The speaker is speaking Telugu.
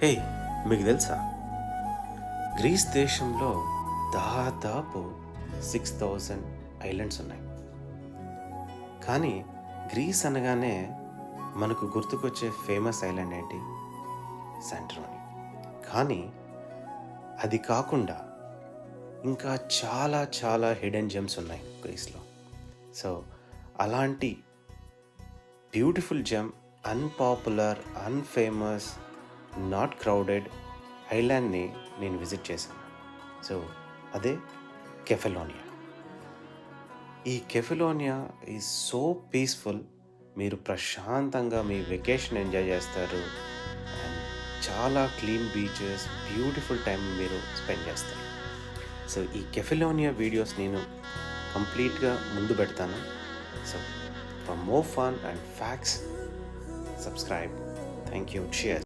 హే, మీకు తెలుసా గ్రీస్ దేశంలో దాదాపు 6000 ఐలాండ్స్ ఉన్నాయి. కానీ గ్రీస్ అనగానే మనకు గుర్తుకొచ్చే ఫేమస్ ఐలాండ్ ఏంటి? శాంటోరిని. కానీ అది కాకుండా ఇంకా చాలా చాలా హిడెన్ జెమ్స్ ఉన్నాయి గ్రీస్లో. సో అలాంటి beautiful gem, unpopular, unfamous, not crowded ఐలాండ్ని నేను విజిట్ చేశాను. సో అదే కెఫెలోనియా. ఈ కెఫెలోనియా ఈజ్ సో పీస్ఫుల్. మీరు ప్రశాంతంగా మీ వెకేషన్ ఎంజాయ్ చేస్తారు. అండ్ చాలా క్లీన్ బీచెస్, బ్యూటిఫుల్ టైం మీరు స్పెండ్ చేస్తారు. సో ఈ కెఫెలోనియా వీడియోస్ నేను కంప్లీట్గా ముందు పెడతాను. So for more fun and facts, subscribe. Thank you. Cheers.